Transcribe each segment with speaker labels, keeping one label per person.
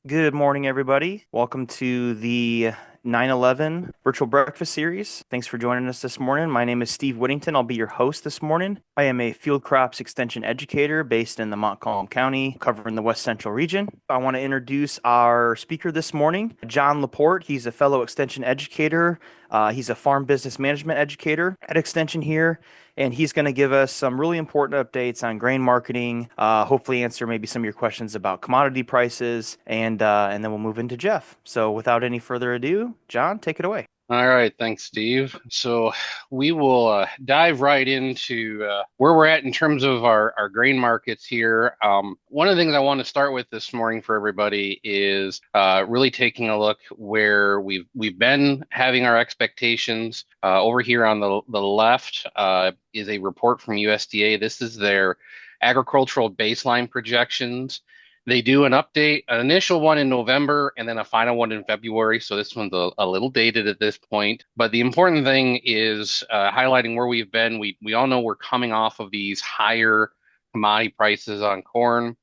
Speaker 1: Good morning, everybody. Welcome to the 9/11 virtual breakfast series. Thanks for joining us this morning. My name is Steve Whittington. I'll be your host this morning. I am a field crops extension educator based in the Montcalm County, covering the West Central region. I want to introduce our speaker this morning, Jon Laporte. He's a fellow extension educator. He's a farm business management educator at Extension here, and he's going to give us some really important updates on grain marketing. Hopefully, answer maybe some of your questions about commodity prices, and then we'll move into Jeff. So, without any further ado, Jon, take it away.
Speaker 2: All right, thanks, Steve. So we will dive right into where we're at in terms of our grain markets here. One of the things I want to start with this morning for everybody is really taking a look where we've been having our expectations. Over here on the left is a report from USDA. This is their agricultural baseline projections. They do an update, an initial one in November, and then a final one in February. So this one's a little dated at this point. But the important thing is highlighting where we've been. We all know we're coming off of these higher commodity prices on corn.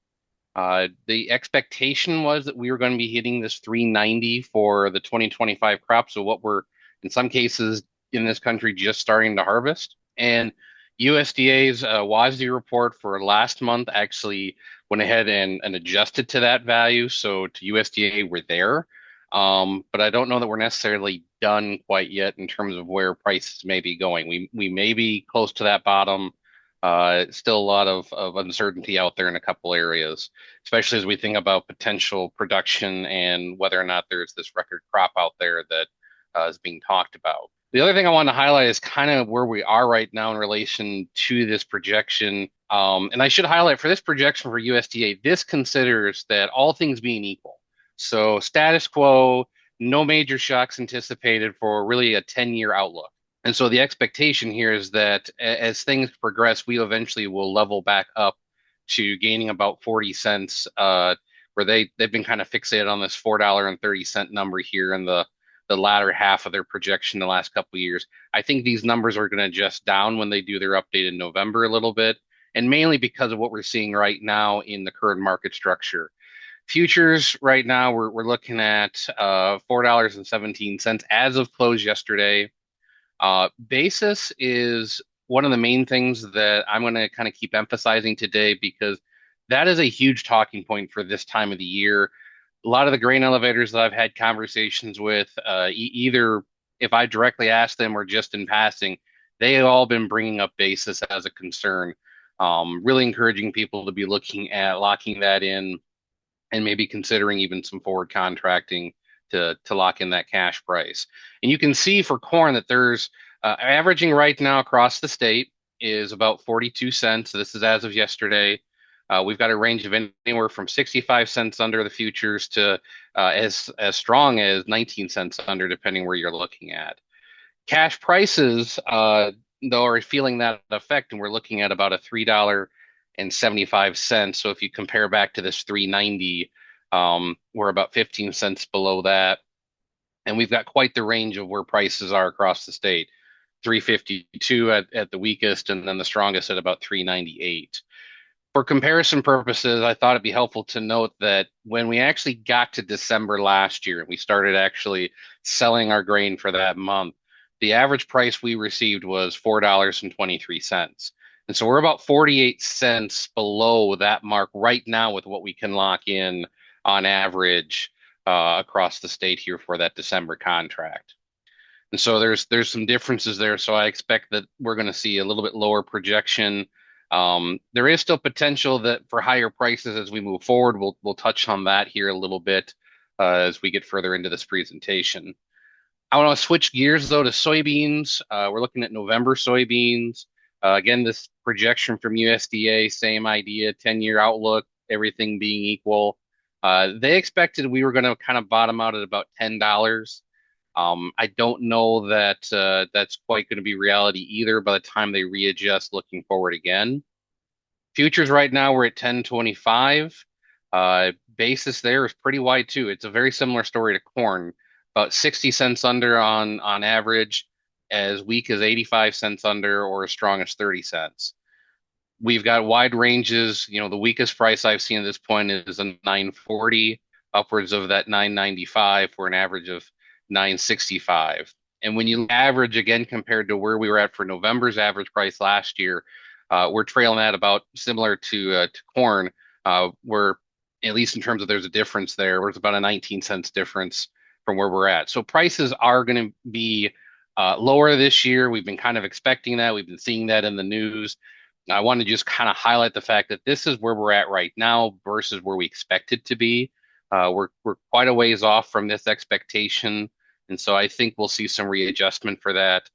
Speaker 2: The expectation was that we were going to be hitting this 390 for the 2025 crop. So what we're in some cases in this country just starting to harvest. And USDA's WASDE report for last month actually went ahead and adjusted to that value. So to USDA, we're there. But I don't know that we're necessarily done quite yet in terms of where prices may be going. We may be close to that bottom. Still a lot of uncertainty out there in a couple areas, especially as we think about potential production and whether or not there's this record crop out there that is being talked about. The other thing I want to highlight is kind of where we are right now in relation to this projection. And I should highlight for this projection for USDA, this considers that all things being equal. So status quo, no major shocks anticipated for really a 10-year outlook. And so the expectation here is that as things progress, we eventually will level back up to gaining about 40 cents, where they've been kind of fixated on this $4.30 number here in the latter half of their projection the last couple of years. I think these numbers are going to adjust down when they do their update in November a little bit, and mainly because of what we're seeing right now in the current market structure. Futures right now, we're looking at $4.17 as of close yesterday. Basis is one of the main things that I'm going to kind of keep emphasizing today because that is a huge talking point for this time of the year. A lot of the grain elevators that I've had conversations with, either if I directly ask them or just in passing, they have all been bringing up basis as a concern. Really encouraging people to be looking at locking that in and maybe considering even some forward contracting to lock in that cash price. And you can see for corn that there's averaging right now across the state is about 42 cents. This is as of yesterday. We've got a range of anywhere from 65 cents under the futures to as strong as 19 cents under, depending where you're looking at. Cash prices, though, are feeling that effect, and we're looking at about a $3.75. So if you compare back to this 390, we're about 15 cents below that. And we've got quite the range of where prices are across the state. 352 at the weakest, and then the strongest at about 398. For comparison purposes, I thought it'd be helpful to note that when we actually got to December last year and we started actually selling our grain for that month, the average price we received was $4.23. And so we're about 48 cents below that mark right now with what we can lock in on average across the state here for that December contract. And so there's some differences there. So I expect that we're going to see a little bit lower projection. There is still potential that for higher prices as we move forward. We'll touch on that here a little bit as we get further into this presentation. I want to switch gears though to soybeans. We're looking at November soybeans. Again, this projection from USDA, same idea, 10-year outlook, everything being equal. They expected we were going to kind of bottom out at about $10. I don't know that that's quite going to be reality either by the time they readjust looking forward again. Futures right now we're at 10.25. Basis there is pretty wide too. It's a very similar story to corn, about 60 cents under on average, as weak as 85 cents under or as strong as 30 cents. We've got wide ranges. You know, the weakest price I've seen at this point is a 940. upwards of that 995 for an average of 965. And when you average again compared to where we were at for November's average price last year, we're trailing that about similar to corn. We're at least in terms of there's a difference there. There's about a 19 cents difference from where we're at. So prices are going to be lower this year. We've been kind of expecting that. We've been seeing that in the news. I want to just kind of highlight the fact that this is where we're at right now versus where we expect it to be. We're quite a ways off from this expectation, and so I think we'll see some readjustment for that.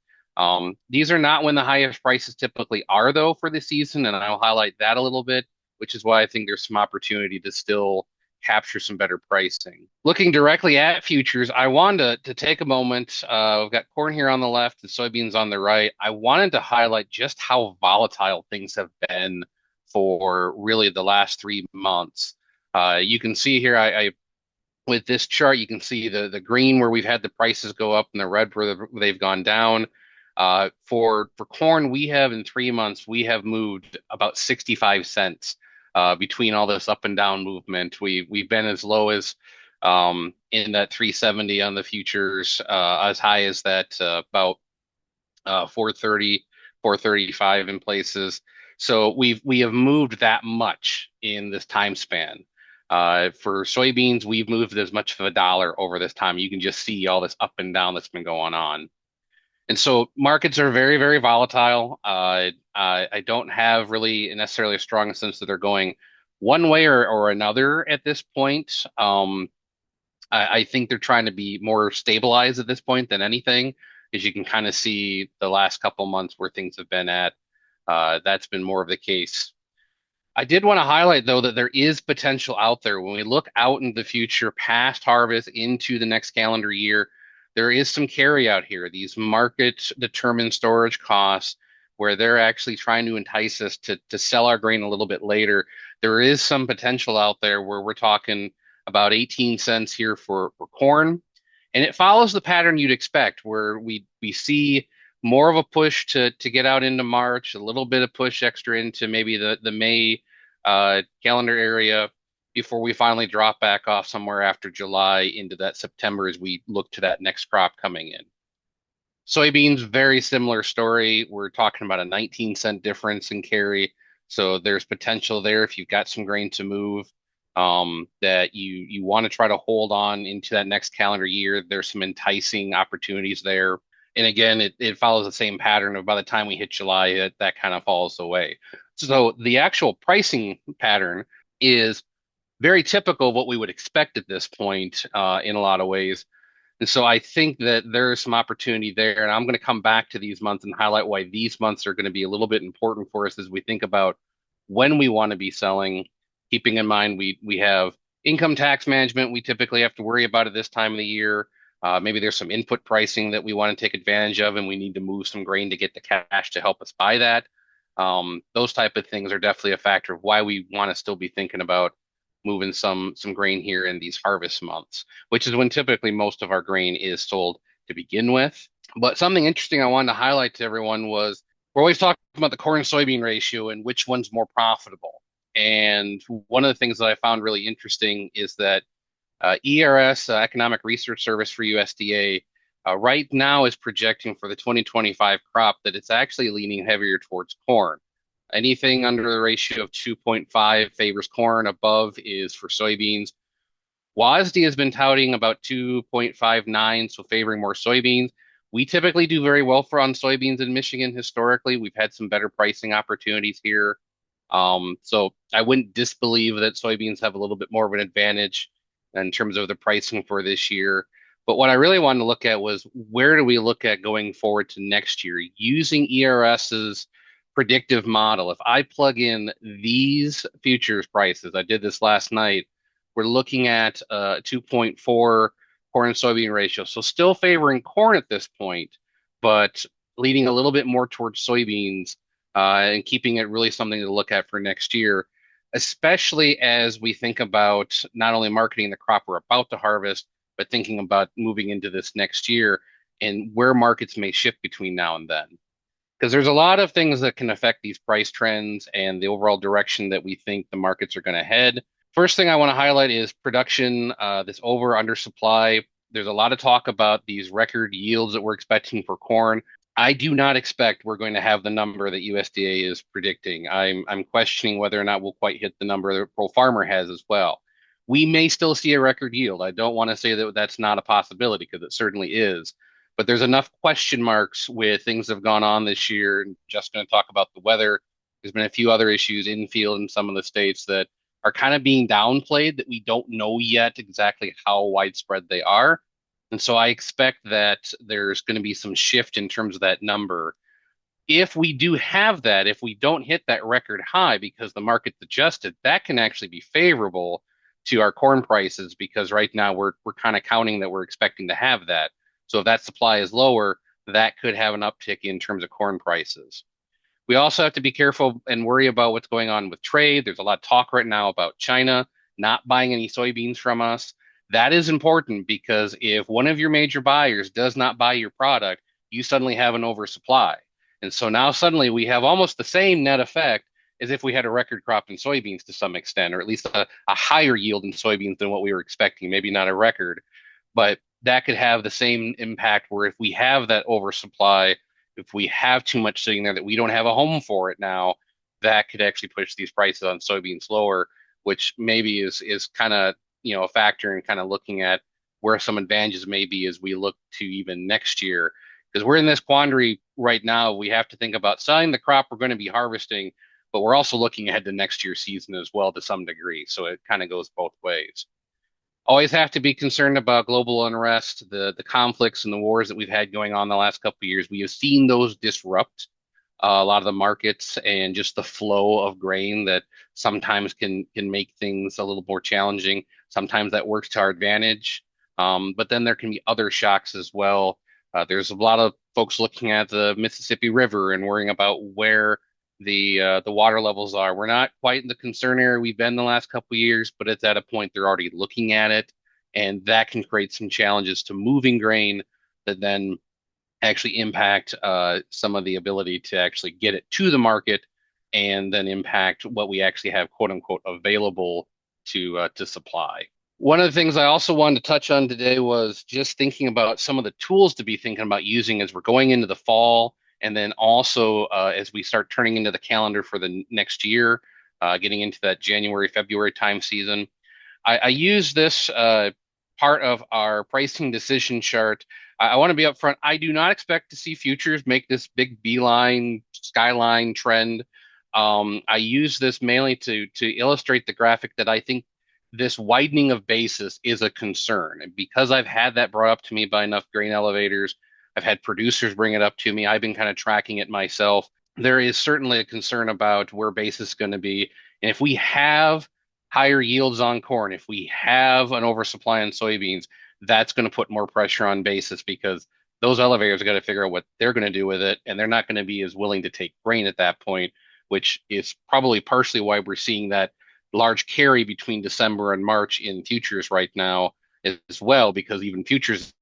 Speaker 2: These are not when the highest prices typically are, though, for the season, and I'll highlight that a little bit, which is why I think there's some opportunity to still capture some better pricing. Looking directly at futures, I wanted to take a moment. We've got corn here on the left and soybeans on the right. I wanted to highlight just how volatile things have been for really the last 3 months. You can see here, I with this chart, you can see the green where we've had the prices go up and the red where they've gone down. For corn, we have in 3 months, we have moved about 65 cents between all this up and down movement. We've been as low as in that 370 on the futures, as high as that about 430, 435 in places. So we have moved that much in this time span. For soybeans, we've moved as much of a dollar over this time. You can just see all this up and down that's been going on. And so markets are very, very volatile. I don't have really necessarily a strong sense that they're going one way or another at this point. I think they're trying to be more stabilized at this point than anything, as you can kind of see the last couple months where things have been at. That's been more of the case. I did want to highlight, though, that there is potential out there. When we look out into the future, past harvest into the next calendar year, there is some carry out here. These market determined storage costs, where they're actually trying to entice us to sell our grain a little bit later. There is some potential out there where we're talking about 18 cents here for corn. And it follows the pattern you'd expect, where we see more of a push to get out into March, a little bit of push extra into maybe the May calendar area before we finally drop back off somewhere after July into that September as we look to that next crop coming in. Soybeans, very similar story. We're talking about a 19-cent difference in carry. So there's potential there if you've got some grain to move that you want to try to hold on into that next calendar year. There's some enticing opportunities there. And again, it follows the same pattern of by the time we hit July, that kind of falls away. So the actual pricing pattern is very typical of what we would expect at this point in a lot of ways. And so I think that there is some opportunity there. And I'm going to come back to these months and highlight why these months are going to be a little bit important for us as we think about when we want to be selling, keeping in mind we have income tax management we typically have to worry about at this time of the year. Maybe there's some input pricing that we want to take advantage of, and we need to move some grain to get the cash to help us buy that. Those type of things are definitely a factor of why we want to still be thinking about moving some grain here in these harvest months, which is when typically most of our grain is sold to begin with. But something interesting I wanted to highlight to everyone was we're always talking about the corn soybean ratio and which one's more profitable. And one of the things that I found really interesting is that ERS, Economic Research Service for USDA, right now is projecting for the 2025 crop that it's actually leaning heavier towards corn. Anything under the ratio of 2.5 favors corn, above is for soybeans. WASDE has been touting about 2.59, so favoring more soybeans. We typically do very well on soybeans in Michigan historically. We've had some better pricing opportunities here. So I wouldn't disbelieve that soybeans have a little bit more of an advantage in terms of the pricing for this year. But what I really wanted to look at was where do we look at going forward to next year using ERS's predictive model. If I plug in these futures prices, I did this last night, we're looking at 2.4 corn and soybean ratio. So still favoring corn at this point, but leaning a little bit more towards soybeans and keeping it really something to look at for next year, especially as we think about not only marketing the crop we're about to harvest, but thinking about moving into this next year and where markets may shift between now and then. Because there's a lot of things that can affect these price trends and the overall direction that we think the markets are going to head. First thing I want to highlight is production, this over under supply. There's a lot of talk about these record yields that we're expecting for corn. I do not expect we're going to have the number that USDA is predicting. I'm questioning whether or not we'll quite hit the number that Pro Farmer has as well. We may still see a record yield. I don't want to say that that's not a possibility because it certainly is. But there's enough question marks with things that have gone on this year. And just going to talk about the weather. There's been a few other issues in field in some of the states that are kind of being downplayed that we don't know yet exactly how widespread they are. And so I expect that there's going to be some shift in terms of that number. If we do have that, if we don't hit that record high because the market's adjusted, that can actually be favorable to our corn prices because right now we're kind of counting that we're expecting to have that. So if that supply is lower, that could have an uptick in terms of corn prices. We also have to be careful and worry about what's going on with trade. There's a lot of talk right now about China not buying any soybeans from us. That is important because if one of your major buyers does not buy your product, you suddenly have an oversupply. And so now suddenly we have almost the same net effect as if we had a record crop in soybeans to some extent, or at least a higher yield in soybeans than what we were expecting. Maybe not a record, but that could have the same impact where if we have that oversupply, if we have too much sitting there that we don't have a home for it now, that could actually push these prices on soybeans lower, which maybe is kind of a factor in kind of looking at where some advantages may be as we look to even next year. Because we're in this quandary right now. We have to think about selling the crop we're going to be harvesting, but we're also looking ahead to next year's season as well to some degree. So it kind of goes both ways. Always have to be concerned about global unrest, the conflicts and the wars that we've had going on the last couple of years. We have seen those disrupt a lot of the markets and just the flow of grain that sometimes can make things a little more challenging. Sometimes that works to our advantage, but then there can be other shocks as well. There's a lot of folks looking at the Mississippi River and worrying about where the water levels are. We're not quite in the concern area we've been the last couple of years, but it's at a point they're already looking at it, and that can create some challenges to moving grain that then actually impact some of the ability to actually get it to the market, and then impact what we actually have quote unquote available to supply. One of the things I also wanted to touch on today was just thinking about some of the tools to be thinking about using as we're going into the fall, and then also as we start turning into the calendar for the next year, getting into that January, February time season. I use this part of our pricing decision chart. I want to be upfront. I do not expect to see futures make this big beeline, skyline trend. I use this mainly to illustrate the graphic that I think this widening of basis is a concern. And because I've had that brought up to me by enough grain elevators, I've had producers bring it up to me. I've been kind of tracking it myself. There is certainly a concern about where basis is going to be. And if we have higher yields on corn, if we have an oversupply on soybeans, that's going to put more pressure on basis because those elevators got to figure out what they're going to do with it. And they're not going to be as willing to take grain at that point, which is probably partially why we're seeing that large carry between December and March in futures right now as well, because even futures,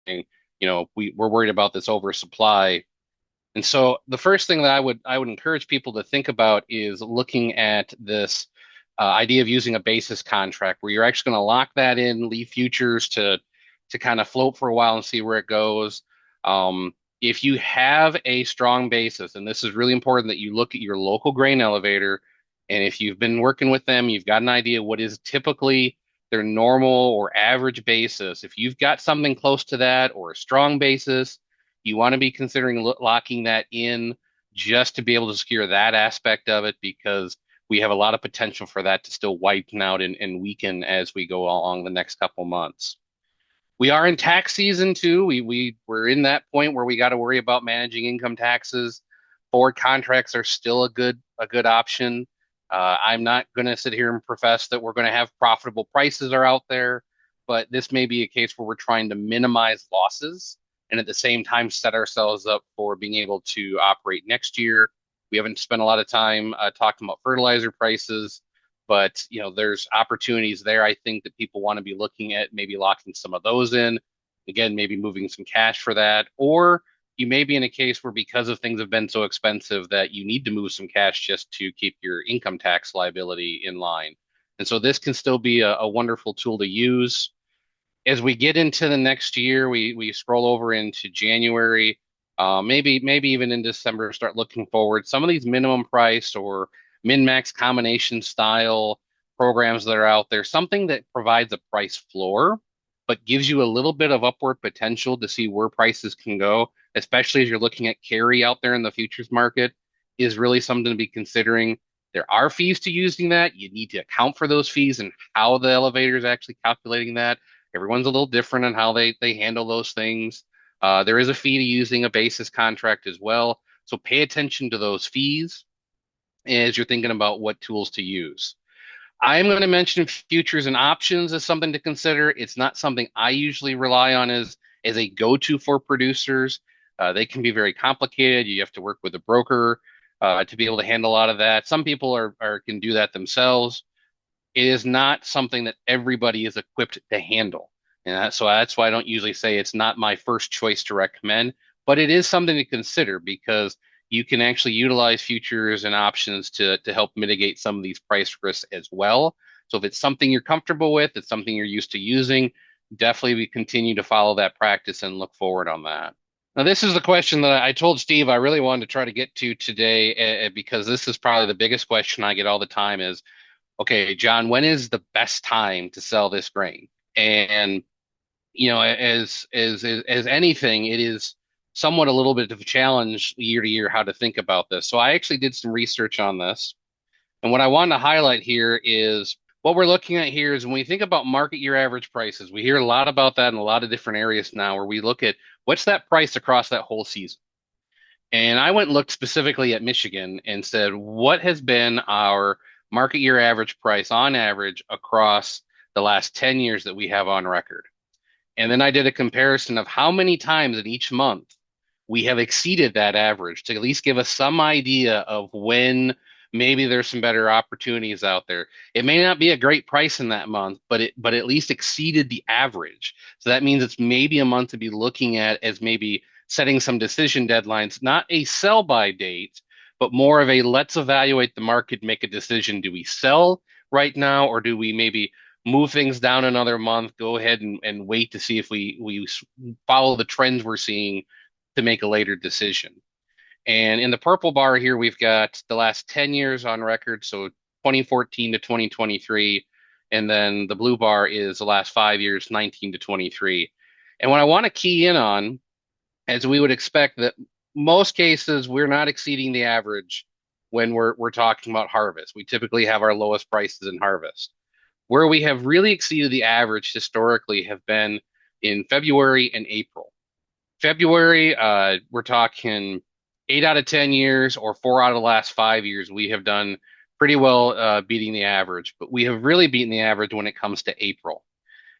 Speaker 2: we're worried about this oversupply. And so the first thing that I would encourage people to think about is looking at this idea of using a basis contract where you're actually going to lock that in, leave futures to kind of float for a while and see where it goes. If you have a strong basis, and this is really important that you look at your local grain elevator, and if you've been working with them, you've got an idea what is typically their normal or average basis. If you've got something close to that or a strong basis, you want to be considering locking that in just to be able to secure that aspect of it because we have a lot of potential for that to still widen out and weaken as we go along the next couple months. We are in tax season too. We're in that point where we got to worry about managing income taxes. Forward contracts are still a good option. I'm not going to sit here and profess that we're going to have profitable prices are out there, but this may be a case where we're trying to minimize losses and at the same time set ourselves up for being able to operate next year. We haven't spent a lot of time talking about fertilizer prices, but there's opportunities there. I think that people want to be looking at maybe locking some of those in. Again, maybe moving some cash for that, or you may be in a case where because of things have been so expensive that you need to move some cash just to keep your income tax liability in line. And so this can still be a wonderful tool to use. As we get into the next year, we scroll over into January, maybe even in December, start looking forward. Some of these minimum price or min-max combination style programs that are out there, something that provides a price floor, but gives you a little bit of upward potential to see where prices can go, especially as you're looking at carry out there in the futures market, is really something to be considering. There are fees to using that. You need to account for those fees and how the elevator is actually calculating that. Everyone's a little different on how they handle those things. There is a fee to using a basis contract as well. So pay attention to those fees as you're thinking about what tools to use. I'm going to mention futures and options as something to consider. It's not something I usually rely on as a go-to for producers. They can be very complicated. You have to work with a broker to be able to handle a lot of that. Some people are can do that themselves. It is not something that everybody is equipped to handle. And so that's why I don't usually say it's not my first choice to recommend, but it is something to consider because you can actually utilize futures and options to help mitigate some of these price risks as well. So if it's something you're comfortable with, it's something you're used to using, definitely we continue to follow that practice and look forward on that. Now, this is the question that I told Steve I really wanted to try to get to today because this is probably the biggest question I get all the time is, okay, John, when is the best time to sell this grain? And as anything, it is somewhat a little bit of a challenge year to year how to think about this. So I actually did some research on this, and what I want to highlight here is what we're looking at here is when we think about market year average prices, we hear a lot about that in a lot of different areas now, where we look at what's that price across that whole season. And I went and looked specifically at Michigan and said, what has been our market year average price on average across the last 10 years that we have on record? And then I did a comparison of how many times in each month we have exceeded that average to at least give us some idea of when maybe there's some better opportunities out there. It may not be a great price in that month, but at least exceeded the average. So that means it's maybe a month to be looking at as maybe setting some decision deadlines, not a sell by date, but more of a let's evaluate the market, make a decision. Do we sell right now, or do we maybe move things down another month, go ahead and wait to see if we follow the trends we're seeing to make a later decision? And in the purple bar here, we've got the last 10 years on record, so 2014 to 2023. And then the blue bar is the last 5 years, 19 to 23. And what I want to key in on, as we would expect, that most cases we're not exceeding the average when we're talking about harvest. We typically have our lowest prices in harvest. Where we have really exceeded the average historically have been in February and April. February, we're talking 8 out of 10 years or 4 out of the last 5 years, we have done pretty well beating the average, but we have really beaten the average when it comes to April.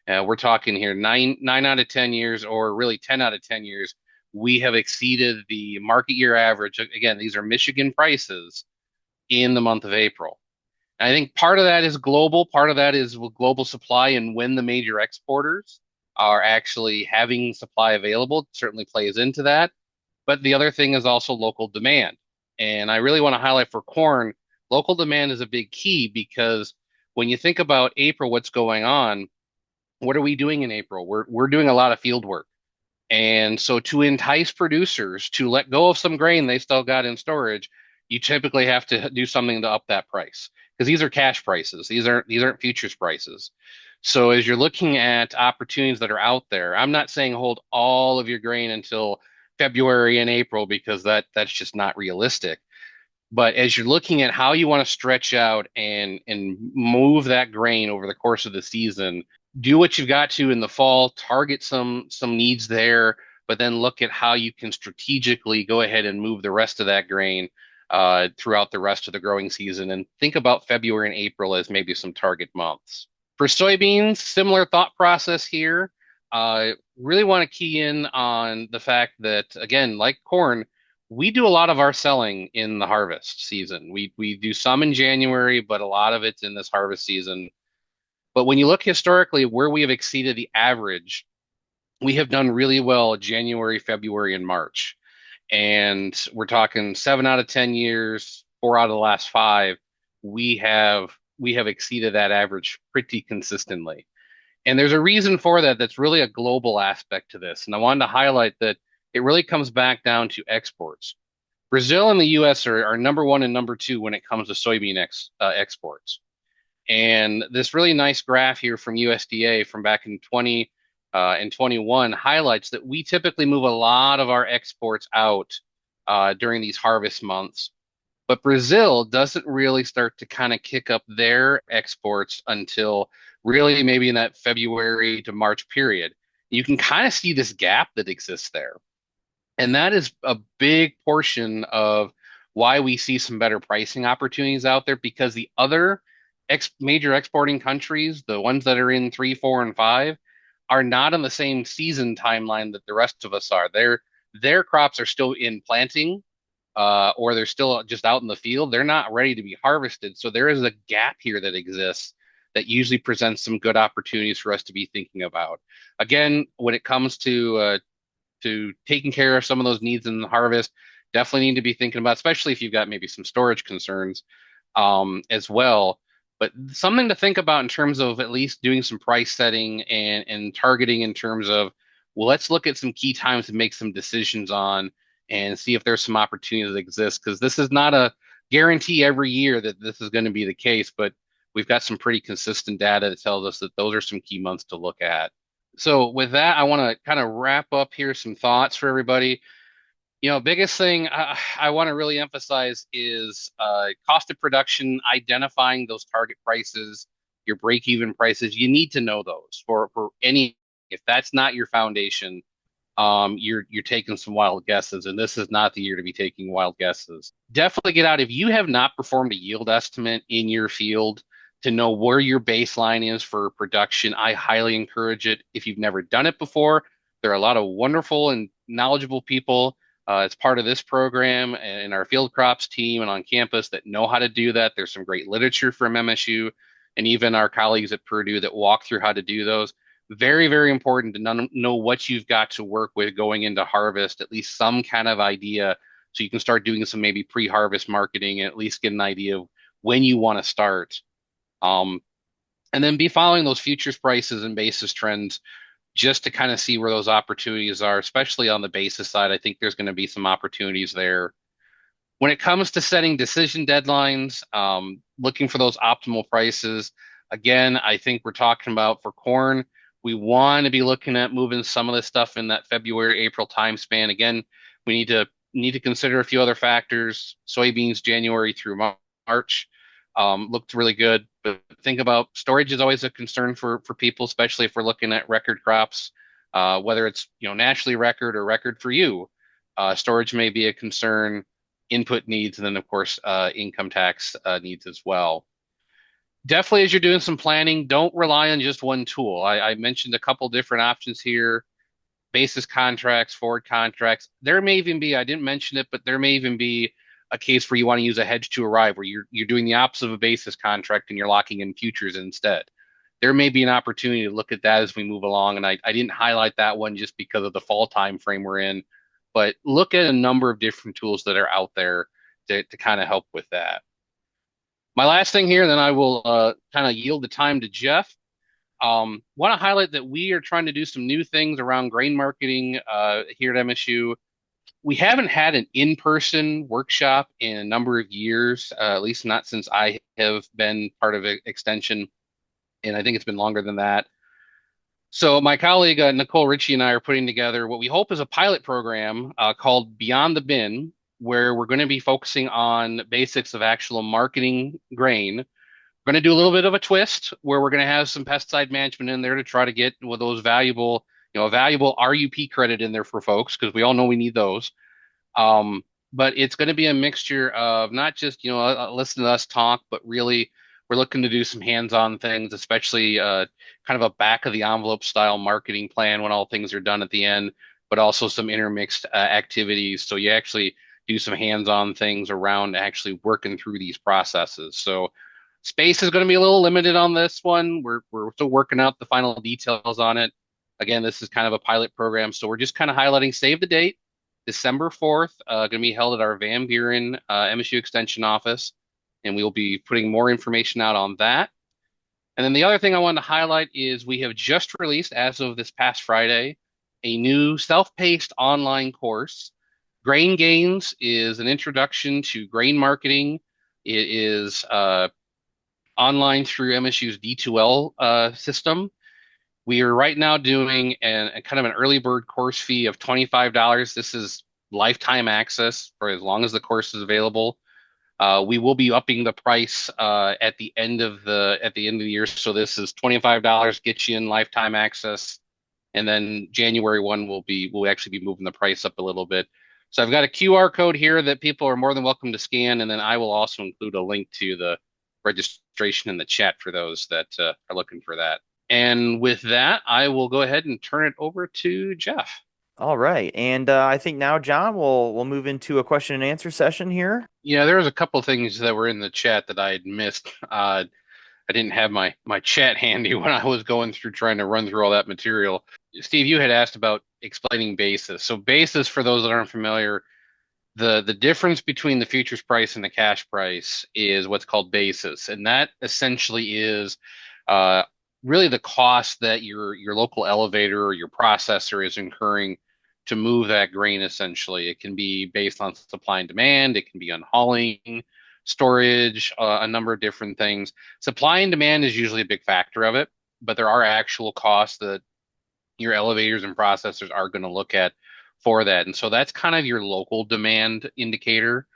Speaker 2: We're talking here nine out of 10 years, or really 10 out of 10 years, we have exceeded the market year average. Again, these are Michigan prices in the month of April. I think part of that is global, part of that is global supply and when the major exporters are actually having supply available, certainly plays into that. But the other thing is also local demand. And I really want to highlight for corn, local demand is a big key because when you think about April, what's going on, what are we doing in April? We're doing a lot of field work. And so to entice producers to let go of some grain they still got in storage, you typically have to do something to up that price because these are cash prices. These aren't futures prices. So as you're looking at opportunities that are out there, I'm not saying hold all of your grain until February and April because that's just not realistic. But as you're looking at how you want to stretch out and move that grain over the course of the season, do what you've got to in the fall, target some needs there, but then look at how you can strategically go ahead and move the rest of that grain throughout the rest of the growing season, and think about February and April as maybe some target months. For soybeans, similar thought process here. Really want to key in on the fact that, again, like corn, we do a lot of our selling in the harvest season. We do some in January, but a lot of it's in this harvest season. But when you look historically where we have exceeded the average, we have done really well January, February, and March. And we're talking 7 out of 10 years, 4 out of the last 5. We have we have exceeded that average pretty consistently. And there's a reason for that that's really a global aspect to this. And I wanted to highlight that it really comes back down to exports. Brazil and the US are number one and number two when it comes to soybean exports. And this really nice graph here from USDA from back in 20 and 21 highlights that we typically move a lot of our exports out during these harvest months. But Brazil doesn't really start to kind of kick up their exports until really maybe in that February to March period. You can kind of see this gap that exists there. And that is a big portion of why we see some better pricing opportunities out there because the other major exporting countries, the ones that are in three, four, and five, are not on the same season timeline that the rest of us are. Their crops are still in planting, or they're still just out in the field. They're not ready to be harvested. So there is a gap here that exists that usually presents some good opportunities for us to be thinking about. Again, when it comes to taking care of some of those needs in the harvest, definitely need to be thinking about, especially if you've got maybe some storage concerns as well. But something to think about in terms of at least doing some price setting and targeting in terms of, well, let's look at some key times to make some decisions on and see if there's some opportunities that exist. Because this is not a guarantee every year that this is going to be the case, but we've got some pretty consistent data that tells us that those are some key months to look at. So with that, I want to kind of wrap up here some thoughts for everybody. Biggest thing I want to really emphasize is cost of production, identifying those target prices, your break-even prices. You need to know those for any. If that's not your foundation, you're taking some wild guesses, and this is not the year to be taking wild guesses. Definitely get out if you have not performed a yield estimate in your field to know where your baseline is for production. I highly encourage it. If you've never done it before, there are a lot of wonderful and knowledgeable people as part of this program and our field crops team and on campus that know how to do that. There's some great literature from MSU and even our colleagues at Purdue that walk through how to do those. Very, very important to know what you've got to work with going into harvest, at least some kind of idea so you can start doing some maybe pre-harvest marketing and at least get an idea of when you want to start. Um, and then be following those futures prices and basis trends just to kind of see where those opportunities are, especially on the basis side. I think there's going to be some opportunities there. When it comes to setting decision deadlines, looking for those optimal prices, again, I think we're talking about for corn, we want to be looking at moving some of this stuff in that February, April time span. Again, we need to consider a few other factors. Soybeans, January through March, looked really good, but think about storage is always a concern for people, especially if we're looking at record crops, whether it's nationally record or record for you. Storage may be a concern, input needs, and then of course income tax needs as well. Definitely, as you're doing some planning, don't rely on just one tool. I mentioned a couple different options here: basis contracts, forward contracts. There may even be, I didn't mention it, but there may even be a case where you want to use a hedge to arrive, where you're doing the opposite of a basis contract and you're locking in futures instead. There may be an opportunity to look at that as we move along, and I didn't highlight that one just because of the fall time frame we're in, but look at a number of different tools that are out there to kind of help with that. My last thing here, then I will kind of yield the time to Jeff. Want to highlight that we are trying to do some new things around grain marketing here at MSU. We haven't had an in-person workshop in a number of years, at least not since I have been part of Extension, and I think it's been longer than that. So my colleague Nicole Ritchie and I are putting together what we hope is a pilot program called Beyond the Bin, where we're going to be focusing on basics of actual marketing grain. We're going to do a little bit of a twist where we're going to have some pesticide management in there to try to get with those valuable, a valuable RUP credit in there for folks because we all know we need those. But it's going to be a mixture of not just, listen to us talk, but really we're looking to do some hands-on things, especially kind of a back of the envelope style marketing plan when all things are done at the end, but also some intermixed activities. So you actually do some hands-on things around actually working through these processes. So space is going to be a little limited on this one. We're still working out the final details on it. Again, this is kind of a pilot program, so we're just kind of highlighting save the date, December 4th, going to be held at our Van Buren MSU Extension office. and we will be putting more information out on that. And then the other thing I wanted to highlight is we have just released, as of this past Friday, a new self-paced online course. Grain Gains is an introduction to grain marketing. It is online through MSU's D2L system. We are right now doing a kind of an early bird course fee of $25. This is lifetime access for as long as the course is available. We will be upping the price at the end of the year. So this is $25, gets you in lifetime access, and then January 1 we'll actually be moving the price up a little bit. So I've got a QR code here that people are more than welcome to scan, and then I will also include a link to the registration in the chat for those that are looking for that. And with that, I will go ahead and turn it over to Jeff.
Speaker 1: All right. And I think now, John, we'll move into a question and answer session here.
Speaker 2: Yeah, there was a couple things that were in the chat that I had missed. I didn't have my chat handy when I was going through trying to run through all that material. Steve, you had asked about explaining basis. So basis, for those that aren't familiar, the difference between the futures price and the cash price is what's called basis, and that essentially is uh, really the cost that your local elevator or your processor is incurring to move that grain. Essentially, it can be based on supply and demand. It can be on hauling, storage, a number of different things. Supply and demand is usually a big factor of it, but there are actual costs that your elevators and processors are going to look at for that. And so that's kind of your local demand indicator.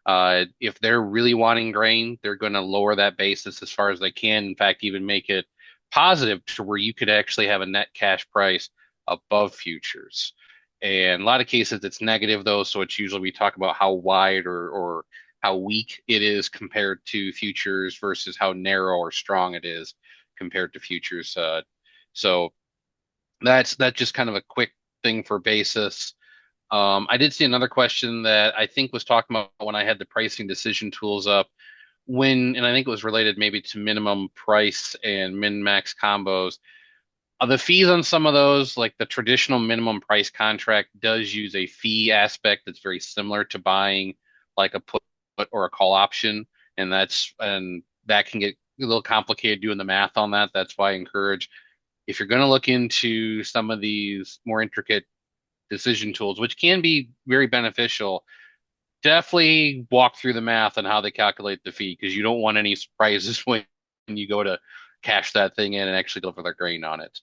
Speaker 2: If they're really wanting grain, they're going to lower that basis as far as they can. In fact, even make it positive to where you could actually have a net cash price above futures. And a lot of cases it's negative though, so it's usually we talk about how wide or how weak it is compared to futures versus how narrow or strong it is compared to futures. So that's just kind of a quick thing for basis. I did see another question that I think was talking about when I had the pricing decision tools up. And I think it was related maybe to minimum price and min max combos. The fees on some of those, like the traditional minimum price contract, does use a fee aspect that's very similar to buying like a put or a call option, and that can get a little complicated doing the math on that. That's why I encourage, if you're going to look into some of these more intricate decision tools, which can be very beneficial, definitely walk through the math on how they calculate the fee, because you don't want any surprises when you go to cash that thing in and actually deliver the grain on it.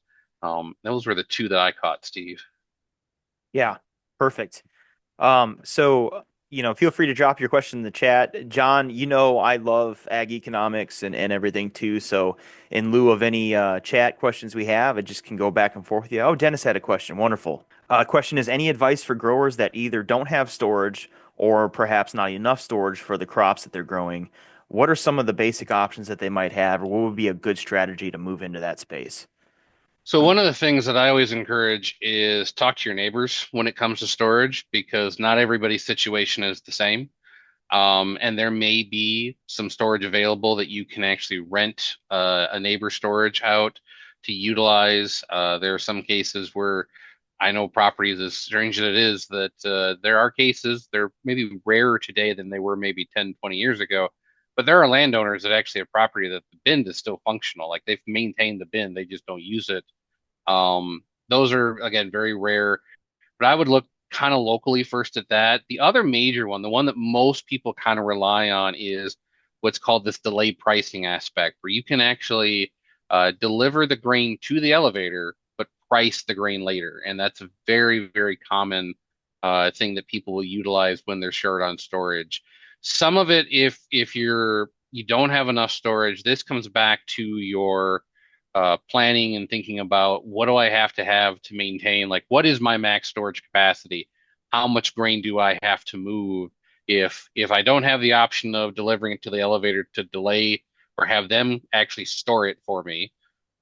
Speaker 2: Those were the two that I caught, Steve.
Speaker 1: Yeah, perfect. So, feel free to drop your question in the chat. John, I love ag economics and everything too. So in lieu of any chat questions we have, I just can go back and forth with you. Oh, Dennis had a question. Wonderful. Question is, any advice for growers that either don't have storage or perhaps not enough storage for the crops that they're growing? What are some of the basic options that they might have, or what would be a good strategy to move into that space?
Speaker 2: So one of the things that I always encourage is talk to your neighbors when it comes to storage, because not everybody's situation is the same. And there may be some storage available that you can actually rent a neighbor storage out to utilize. There are some cases where I know properties, as strange as it is, that there are cases, they're maybe rarer today than they were maybe 10, 20 years ago. But there are landowners that actually have property that the bin is still functional. Like they've maintained the bin, they just don't use it. Those are, again, very rare, but I would look kind of locally first at that. The other major one, the one that most people kind of rely on, is what's called this delayed pricing aspect, where you can actually deliver the grain to the elevator, but price the grain later. And that's a very, very common thing that people will utilize when they're short on storage. Some of it, if you don't have enough storage, this comes back to your planning and thinking about, what do I have to maintain? Like, what is my max storage capacity? How much grain do I have to move? If I don't have the option of delivering it to the elevator, to delay or have them actually store it for me,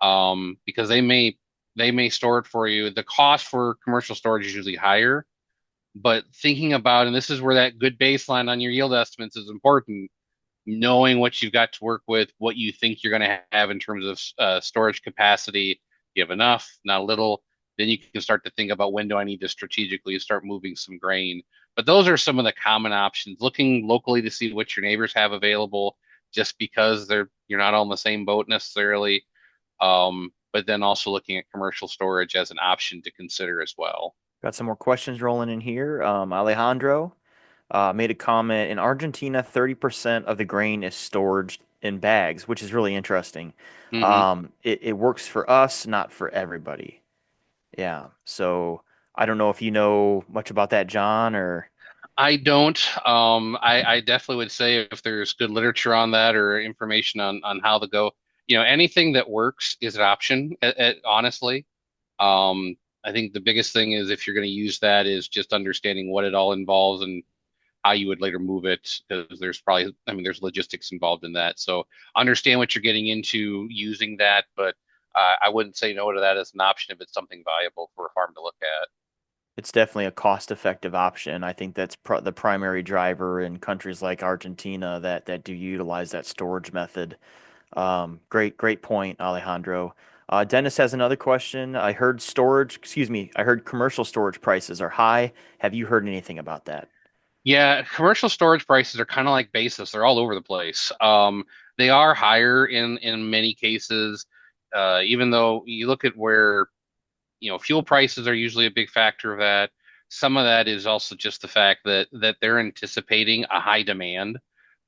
Speaker 2: because they may store it for you. The cost for commercial storage is usually higher, but thinking about, and this is where that good baseline on your yield estimates is important, knowing what you've got to work with, what you think you're going to have in terms of storage capacity. You have enough, not a little. Then you can start to think about, when do I need to strategically start moving some grain. But those are some of the common options. Looking locally to see what your neighbors have available. just because you're not on the same boat necessarily. But then also looking at commercial storage as an option to consider as well.
Speaker 1: Got some more questions rolling in here. Alejandro made a comment in Argentina, 30% of the grain is stored in bags, which is really interesting.
Speaker 2: Hmm.
Speaker 1: It works for us, not for everybody. Yeah. So I don't know if you know much about that, John, or
Speaker 2: I don't. I definitely would say if there's good literature on that or information on how to go, anything that works is an option. Honestly, I think the biggest thing is if you're going to use that is just understanding what it all involves and how you would later move it because there's probably, I mean, there's logistics involved in that. So understand what you're getting into using that, but I wouldn't say no to that as an option if it's something valuable for a farm to look at.
Speaker 1: it's definitely a cost-effective option. I think that's the primary driver in countries like Argentina that do utilize that storage method. Great point, Alejandro. Dennis has another question. I heard commercial storage prices are high. Have you heard anything about that?
Speaker 2: Yeah, commercial storage prices are kind of like basis. They're all over the place. They are higher in many cases, even though you look at where fuel prices are usually a big factor of that. Some of that is also just the fact that they're anticipating a high demand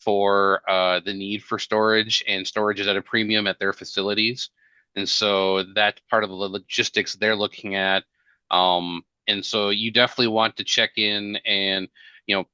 Speaker 2: for the need for storage, and storage is at a premium at their facilities, and so that's part of the logistics they're looking at. And so you definitely want to check in and you know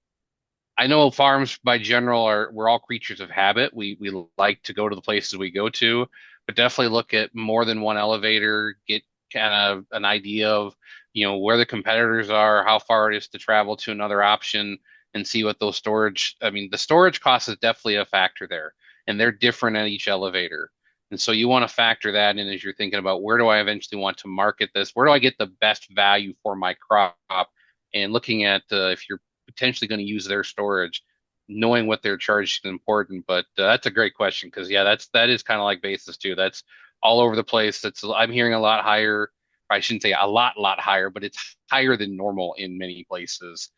Speaker 2: I know farms by general are we're all creatures of habit. We like to go to the places we go to, but definitely look at more than one elevator, get kind of an idea of, where the competitors are, how far it is to travel to another option, and see what those storage, I mean, the storage cost is definitely a factor there, and they're different at each elevator. And so you want to factor that in as you're thinking about where do I eventually want to market this? Where do I get the best value for my crop? And looking at if you're potentially going to use their storage, knowing what they're charged is important. But that's a great question because yeah, that is kind of like basis too. That's all over the place. That's I'm hearing a lot higher. I shouldn't say a lot higher, but it's higher than normal in many places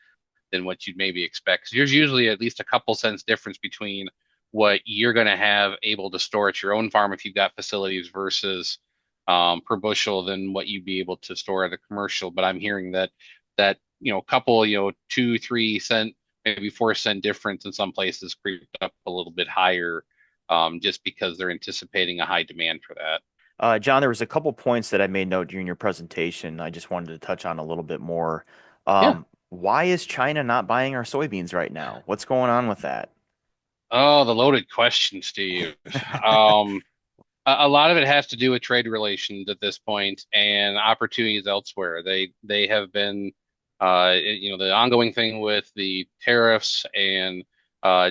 Speaker 2: than what you'd maybe expect. 'Cause there's usually at least a couple cents difference between what you're going to have able to store at your own farm if you've got facilities versus per bushel than what you'd be able to store at a commercial. But I'm hearing that couple 2 3 cent maybe 4 cent difference in some places creeped up a little bit higher just because they're anticipating a high demand for that.
Speaker 1: John, there was a couple points that I made note during your presentation. I just wanted to touch on a little bit more.
Speaker 2: Yeah.
Speaker 1: Why is China not buying our soybeans right now? What's going on with that?
Speaker 2: Oh, the loaded question, Steve. Um, a lot of it has to do with trade relations at this point and opportunities elsewhere. They have been, the ongoing thing with the tariffs and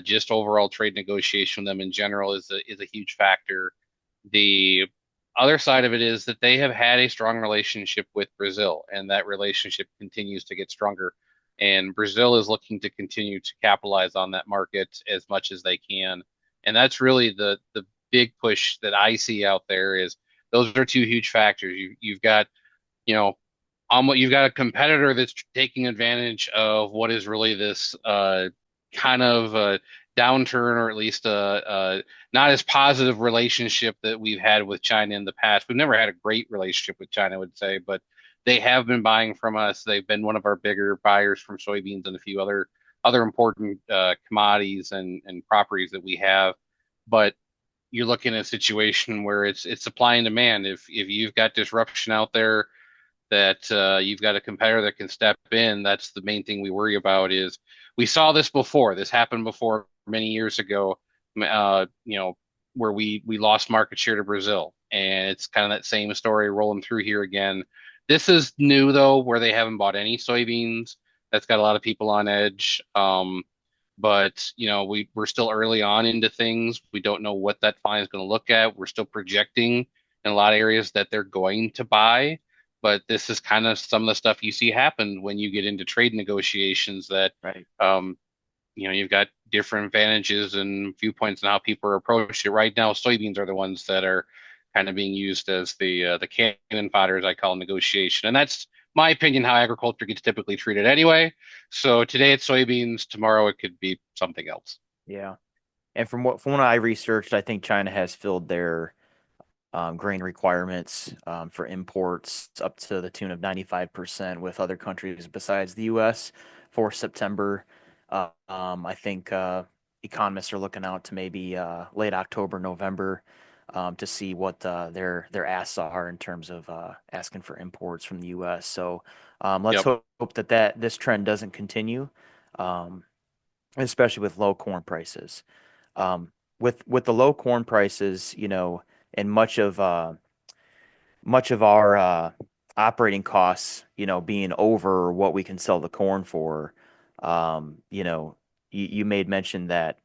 Speaker 2: just overall trade negotiation with them in general is a huge factor. The other side of it is that they have had a strong relationship with Brazil, and that relationship continues to get stronger. And Brazil is looking to continue to capitalize on that market as much as they can. And that's really the big push that I see out there is those are two huge factors. You've got, you know, you've got a competitor that's taking advantage of what is really this kind of downturn, or at least a not as positive relationship that we've had with China in the past. We've never had a great relationship with China, I would say, but they have been buying from us. They've been one of our bigger buyers from soybeans and a few other important commodities and properties that we have. But you're looking at a situation where it's supply and demand. If you've got disruption out there that you've got a competitor that can step in. That's the main thing we worry about. Is we saw this before. This happened before many years ago. Where we lost market share to Brazil, and it's kind of that same story rolling through here again. This is new though, where they haven't bought any soybeans. That's got a lot of people on edge. But we're still early on into things. We don't know what that fine is going to look at. We're still projecting in a lot of areas that they're going to buy, but this is kind of some of the stuff you see happen when you get into trade negotiations that
Speaker 1: Right.
Speaker 2: you've got different advantages and viewpoints on how people are approached it. Right now, soybeans are the ones that are kind of being used as the cannon fodder, as I call negotiation, and that's my opinion how agriculture gets typically treated anyway. So today it's soybeans, tomorrow it could be something else.
Speaker 1: Yeah. And from what I researched, I think China has filled their grain requirements for imports up to the tune of 95% with other countries besides the U.S. for September. I think economists are looking out to maybe late October, November to see what their asks are in terms of asking for imports from the U.S. So let's
Speaker 2: Yep.
Speaker 1: hope that this trend doesn't continue, um, especially with low corn prices. With the low corn prices, and much of our operating costs, being over what we can sell the corn for, you made mention that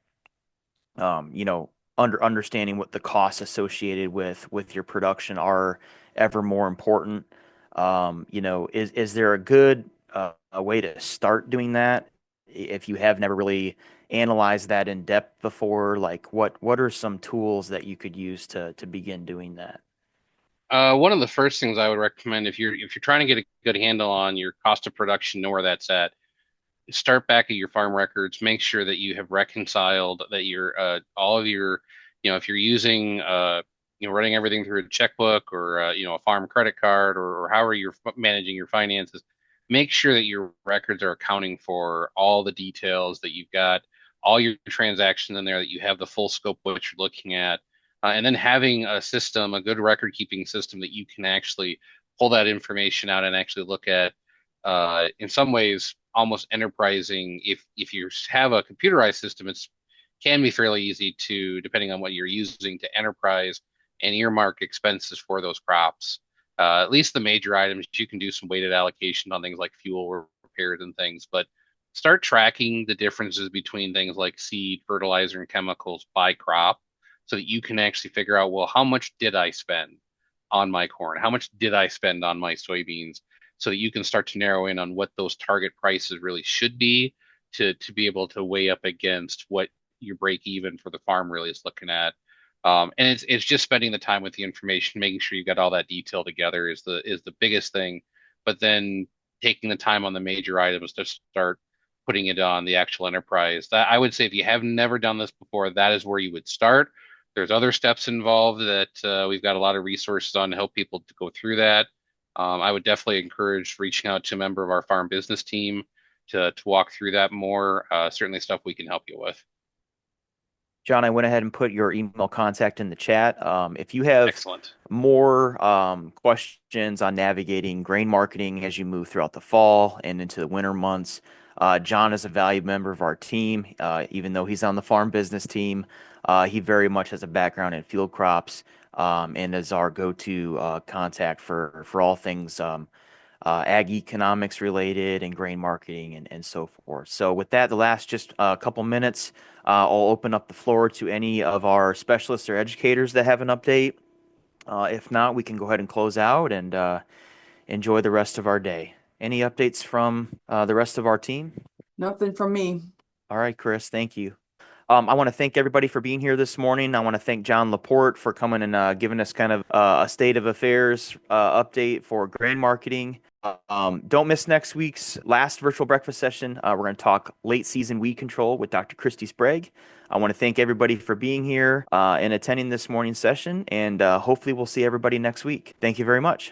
Speaker 1: um, you know, understanding what the costs associated with your production are ever more important. Is there a good a way to start doing that if you have never really analyzed that in depth before? Like, what are some tools that you could use to begin doing that?
Speaker 2: One of the first things I would recommend if you're trying to get a good handle on your cost of production, know where that's at. Start back at your farm records. Make sure that you have reconciled that your all of your, if you're using running everything through a checkbook or a farm credit card or however you're managing your finances. Make sure that your records are accounting for all the details that you've got, all your transactions in there, that you have the full scope of what you're looking at, and then having a system, a good record keeping system that you can actually pull that information out and actually look at. In some ways, almost enterprising. If you have a computerized system, it's can be fairly easy to, depending on what you're using, to enterprise and earmark expenses for those crops. At least the major items, you can do some weighted allocation on things like fuel repairs and things, but start tracking the differences between things like seed, fertilizer, and chemicals by crop so that you can actually figure out, well, how much did I spend on my corn? How much did I spend on my soybeans? So that you can start to narrow in on what those target prices really should be to be able to weigh up against what your break even for the farm really is looking at. And it's just spending the time with the information, making sure you got all that detail together is the biggest thing. But then taking the time on the major items to start putting it on the actual enterprise. That I would say if you have never done this before, that is where you would start. There's other steps involved that we've got a lot of resources on to help people to go through that. I would definitely encourage reaching out to a member of our farm business team to walk through that more. Certainly stuff we can help you with.
Speaker 1: John, I went ahead and put your email contact in the chat. If you have
Speaker 2: Excellent.
Speaker 1: more questions on navigating grain marketing as you move throughout the fall and into the winter months, John is a valued member of our team. Even though he's on the farm business team, he very much has a background in field crops and is our go-to contact for all things ag economics related and grain marketing and so forth. So with that, the last just a couple minutes, I'll open up the floor to any of our specialists or educators that have an update. If not, we can go ahead and close out and enjoy the rest of our day. Any updates from the rest of our team?
Speaker 3: Nothing from me.
Speaker 1: All right, Chris, thank you. I want to thank everybody for being here this morning. I want to thank Jon Laporte for coming and giving us kind of a state of affairs update for grain marketing. Don't miss next week's last virtual breakfast session. We're going to talk late season weed control with Dr. Christy Sprague. I want to thank everybody for being here and attending this morning's session, and hopefully we'll see everybody next week. Thank you very much.